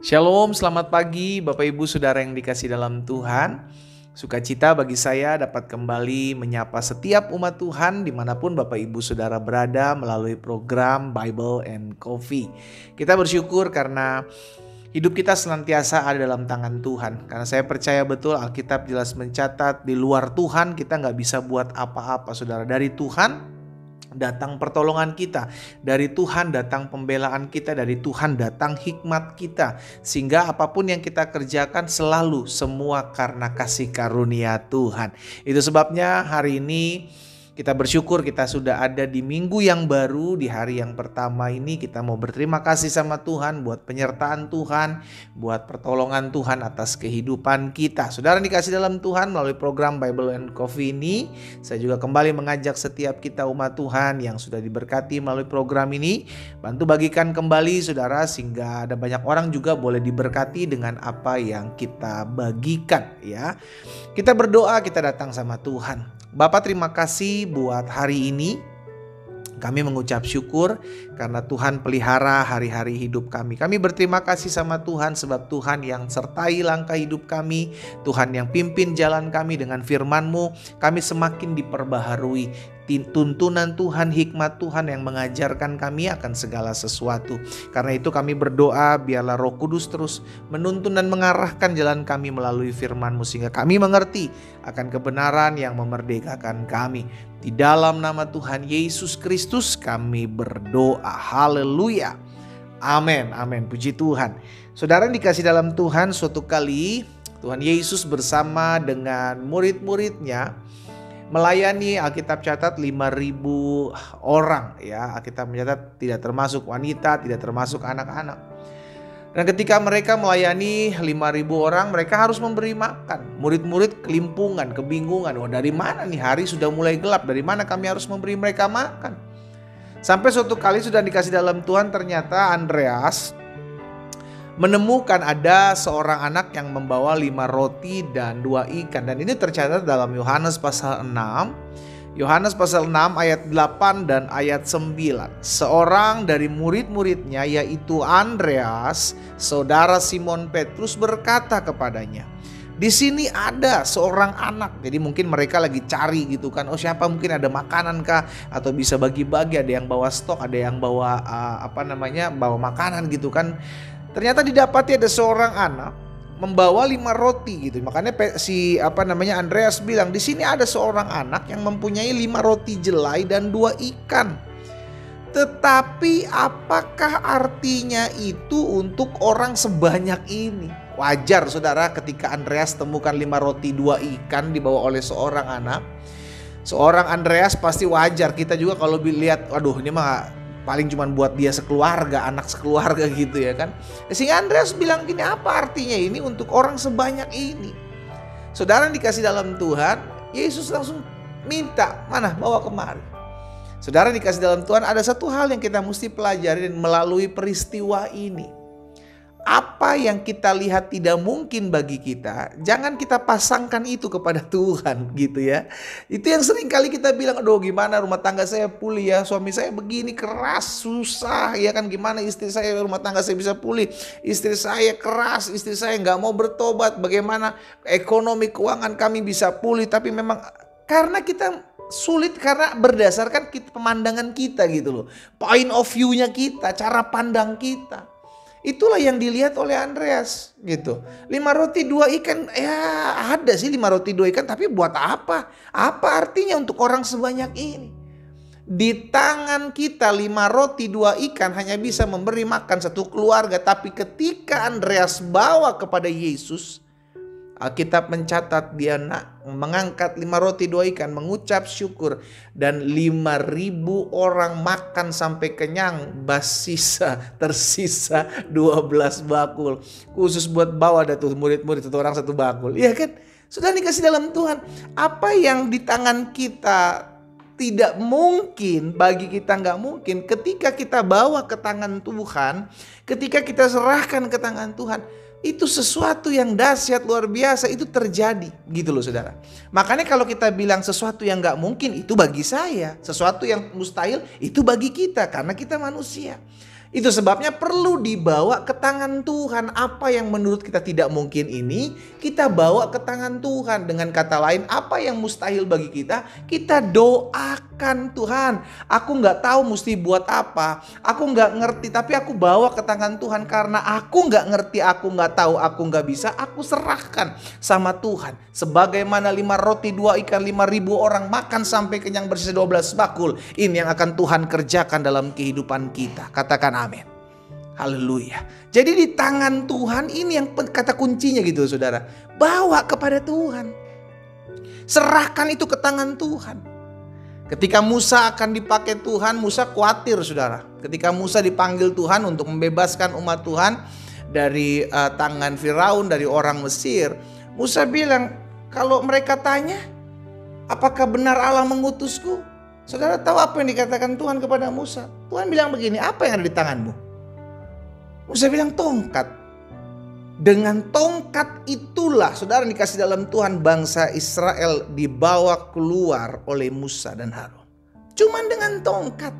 Shalom, selamat pagi Bapak Ibu Saudara yang dikasih dalam Tuhan. Sukacita bagi saya dapat kembali menyapa setiap umat Tuhan dimanapun Bapak Ibu Saudara berada melalui program Bible and Coffee. Kita bersyukur karena hidup kita senantiasa ada dalam tangan Tuhan. Karena saya percaya betul Alkitab jelas mencatat di luar Tuhan kita gak bisa buat apa-apa saudara. Dari Tuhan datang pertolongan kita, dari Tuhan datang pembelaan kita, dari Tuhan datang hikmat kita. Sehingga apapun yang kita kerjakan selalu semua karena kasih karunia Tuhan. Itu sebabnya hari ini kita bersyukur kita sudah ada di minggu yang baru, di hari yang pertama ini kita mau berterima kasih sama Tuhan buat penyertaan Tuhan, buat pertolongan Tuhan atas kehidupan kita. Saudara dikasih dalam Tuhan melalui program Bible and Coffee ini, saya juga kembali mengajak setiap kita umat Tuhan yang sudah diberkati melalui program ini, bantu bagikan kembali saudara sehingga ada banyak orang juga boleh diberkati dengan apa yang kita bagikan ya. Kita berdoa, kita datang sama Tuhan. Bapak terima kasih buat hari ini. Kami mengucap syukur karena Tuhan pelihara hari-hari hidup kami. Kami berterima kasih sama Tuhan sebab Tuhan yang sertai langkah hidup kami. Tuhan yang pimpin jalan kami dengan firman-Mu. Kami semakin diperbaharui. Tuntunan Tuhan, hikmat Tuhan yang mengajarkan kami akan segala sesuatu. Karena itu kami berdoa biarlah Roh Kudus terus menuntun dan mengarahkan jalan kami melalui firman-Mu. Sehingga kami mengerti akan kebenaran yang memerdekakan kami. Di dalam nama Tuhan Yesus Kristus kami berdoa. Haleluya. Amin. Amin. Puji Tuhan. Saudara yang dikasih dalam Tuhan, suatu kali Tuhan Yesus bersama dengan murid-muridnya melayani, Alkitab catat 5.000 orang ya. Alkitab mencatat tidak termasuk wanita, tidak termasuk anak-anak. Dan ketika mereka melayani 5.000 orang, mereka harus memberi makan. Murid-murid kelimpungan, kebingungan. Oh, dari mana nih, hari sudah mulai gelap, dari mana kami harus memberi mereka makan? Sampai suatu kali sudah dikasih dalam Tuhan, ternyata Andreas menemukan ada seorang anak yang membawa 5 roti dan 2 ikan. Dan ini tercatat dalam Yohanes pasal 6. Yohanes pasal 6 ayat 8 dan ayat 9. Seorang dari murid-muridnya yaitu Andreas, saudara Simon Petrus berkata kepadanya, di sini ada seorang anak. Jadi mungkin mereka lagi cari gitu kan. Oh, siapa mungkin ada makanan kah? Atau bisa bagi-bagi, ada yang bawa stok, ada yang bawa bawa makanan gitu kan. Ternyata didapati ada seorang anak membawa 5 roti gitu. Makanya Andreas bilang di sini ada seorang anak yang mempunyai 5 roti jelai dan 2 ikan. Tetapi apakah artinya itu untuk orang sebanyak ini? Wajar saudara ketika Andreas temukan 5 roti 2 ikan dibawa oleh seorang anak. Seorang Andreas pasti wajar. Kita juga kalau lihat, waduh ini mah paling cuma buat dia sekeluarga, anak sekeluarga gitu ya kan. Sehingga Andreas bilang gini, apa artinya ini untuk orang sebanyak ini? Saudara yang dikasih dalam Tuhan, Yesus langsung minta, mana bawa kemari. Saudara yang dikasih dalam Tuhan, ada satu hal yang kita mesti pelajari melalui peristiwa ini. Apa yang kita lihat tidak mungkin bagi kita, jangan kita pasangkan itu kepada Tuhan gitu ya. Itu yang sering kali kita bilang, aduh gimana rumah tangga saya pulih ya, suami saya begini keras, susah ya kan, gimana istri saya rumah tangga saya bisa pulih, istri saya keras, istri saya nggak mau bertobat, bagaimana ekonomi keuangan kami bisa pulih. Tapi memang karena kita sulit karena berdasarkan pemandangan kita gitu loh, point of view-nya kita, cara pandang kita. Itulah yang dilihat oleh Andreas gitu. 5 roti 2 ikan, ya ada sih 5 roti 2 ikan, tapi buat apa? Apa artinya untuk orang sebanyak ini? Di tangan kita 5 roti 2 ikan hanya bisa memberi makan satu keluarga. Tapi ketika Andreas bawa kepada Yesus, Alkitab mencatat dia mengangkat 5 roti 2 ikan, mengucap syukur, dan 5.000 orang makan sampai kenyang. Tersisa 12 bakul. Khusus buat bawa ada tuh murid-murid, satu orang satu bakul. Iya kan? Sudah dikasih dalam Tuhan. Apa yang di tangan kita tidak mungkin, bagi kita nggak mungkin, ketika kita bawa ke tangan Tuhan, ketika kita serahkan ke tangan Tuhan, itu sesuatu yang dahsyat luar biasa, itu terjadi gitu loh saudara. Makanya kalau kita bilang sesuatu yang gak mungkin, itu bagi saya. Sesuatu yang mustahil, itu bagi kita karena kita manusia. Itu sebabnya perlu dibawa ke tangan Tuhan. Apa yang menurut kita tidak mungkin ini, kita bawa ke tangan Tuhan. Dengan kata lain, apa yang mustahil bagi kita doakan. Tuhan, aku gak tahu mesti buat apa. Aku gak ngerti, tapi aku bawa ke tangan Tuhan. Karena aku gak ngerti, aku gak tahu, aku gak bisa, aku serahkan sama Tuhan. Sebagaimana 5 roti 2 ikan 5.000 orang makan sampai kenyang bersisa 12 bakul. Ini yang akan Tuhan kerjakan dalam kehidupan kita. Katakan amin. Haleluya. Jadi di tangan Tuhan ini yang kata kuncinya gitu saudara. Bawa kepada Tuhan. Serahkan itu ke tangan Tuhan. Ketika Musa akan dipakai Tuhan, Musa khawatir saudara. Ketika Musa dipanggil Tuhan untuk membebaskan umat Tuhan dari tangan Firaun, dari orang Mesir. Musa bilang, kalau mereka tanya, apakah benar Allah mengutusku? Saudara tahu apa yang dikatakan Tuhan kepada Musa? Tuhan bilang begini, apa yang ada di tanganmu? Musa bilang tongkat. Dengan tongkat itulah saudara dikasih dalam Tuhan bangsa Israel dibawa keluar oleh Musa dan Harun. Cuman dengan tongkat.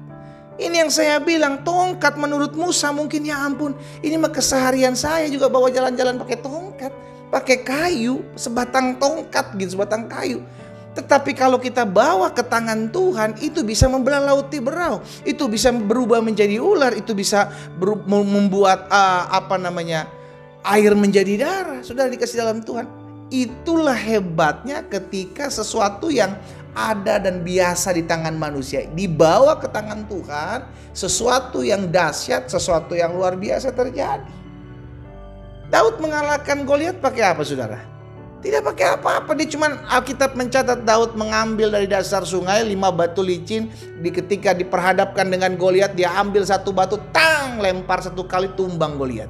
Ini yang saya bilang, tongkat menurut Musa mungkin ya ampun. Ini mah keseharian saya juga bawa jalan-jalan pakai tongkat. Pakai kayu, sebatang tongkat gitu, sebatang kayu. Tetapi kalau kita bawa ke tangan Tuhan, itu bisa membelah laut Tiberau. Itu bisa berubah menjadi ular, itu bisa membuat air menjadi darah. Sudah dikasih dalam Tuhan. Itulah hebatnya ketika sesuatu yang ada dan biasa di tangan manusia dibawa ke tangan Tuhan, sesuatu yang dahsyat, sesuatu yang luar biasa terjadi. Daud mengalahkan Goliat pakai apa saudara? Tidak pakai apa-apa. Dia cuma Alkitab mencatat Daud mengambil dari dasar sungai 5 batu licin. Ketika diperhadapkan dengan Goliat, dia ambil 1 batu, tang, lempar 1 kali, tumbang Goliat.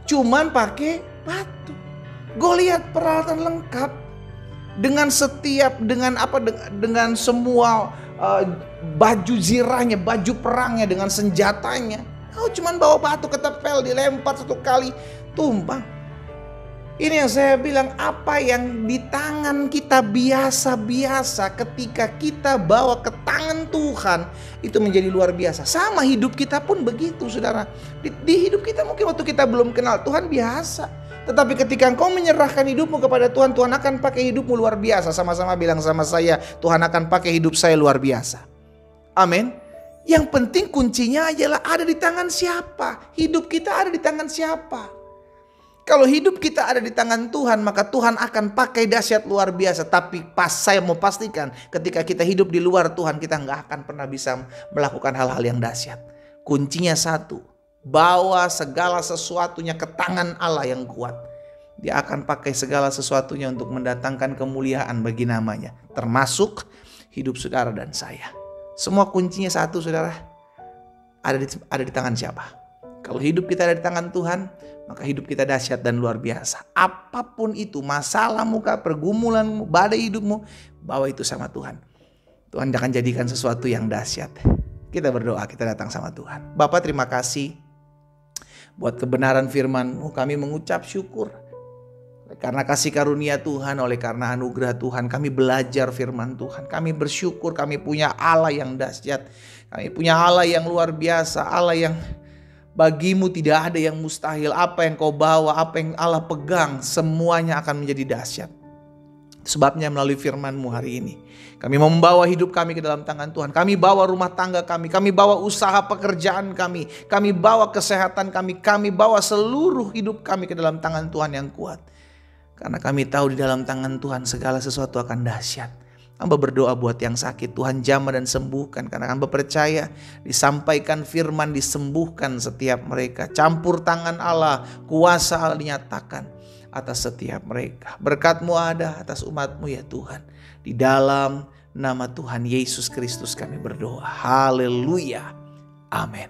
Cuman pakai batu. Goliat peralatan lengkap dengan dengan semua baju zirahnya, baju perangnya, dengan senjatanya. Oh, cuman bawa batu ketepel, dilempar 1 kali, tumbang. Ini yang saya bilang, apa yang di tangan kita biasa-biasa, ketika kita bawa ke tangan Tuhan, itu menjadi luar biasa. Sama hidup kita pun begitu saudara. Di hidup kita mungkin waktu kita belum kenal Tuhan biasa. Tetapi ketika engkau menyerahkan hidupmu kepada Tuhan, Tuhan akan pakai hidupmu luar biasa. Sama-sama bilang sama saya, Tuhan akan pakai hidup saya luar biasa. Amin. Yang penting kuncinya adalah ada di tangan siapa. Hidup kita ada di tangan siapa. Kalau hidup kita ada di tangan Tuhan, maka Tuhan akan pakai dahsyat luar biasa. Tapi saya mau pastikan, ketika kita hidup di luar Tuhan, kita nggak akan pernah bisa melakukan hal-hal yang dahsyat. Kuncinya satu, bawa segala sesuatunya ke tangan Allah yang kuat. Dia akan pakai segala sesuatunya untuk mendatangkan kemuliaan bagi namanya. Termasuk hidup saudara dan saya. Semua kuncinya satu saudara, ada di tangan siapa? Kalau hidup kita ada di tangan Tuhan, maka hidup kita dahsyat dan luar biasa. Apapun itu, masalahmu, pergumulanmu, badai hidupmu, bawa itu sama Tuhan. Tuhan akan jadikan sesuatu yang dahsyat. Kita berdoa, kita datang sama Tuhan. Bapa, terima kasih buat kebenaran firman-Mu. Kami mengucap syukur. Karena kasih karunia Tuhan, oleh karena anugerah Tuhan, kami belajar firman Tuhan. Kami bersyukur, kami punya Allah yang dahsyat. Kami punya Allah yang luar biasa, Allah yang bagimu tidak ada yang mustahil. Apa yang kau bawa, apa yang Allah pegang, semuanya akan menjadi dahsyat. Sebabnya melalui firman-Mu hari ini, kami membawa hidup kami ke dalam tangan Tuhan. Kami bawa rumah tangga kami bawa usaha pekerjaan kami bawa kesehatan kami bawa seluruh hidup kami ke dalam tangan Tuhan yang kuat. Karena kami tahu di dalam tangan Tuhan segala sesuatu akan dahsyat. Hamba berdoa buat yang sakit, Tuhan jamah dan sembuhkan. Karena hamba percaya disampaikan firman, disembuhkan setiap mereka. Campur tangan Allah, kuasa Allah dinyatakan atas setiap mereka. Berkat-Mu ada atas umat-Mu ya Tuhan. Di dalam nama Tuhan Yesus Kristus kami berdoa. Haleluya. Amin.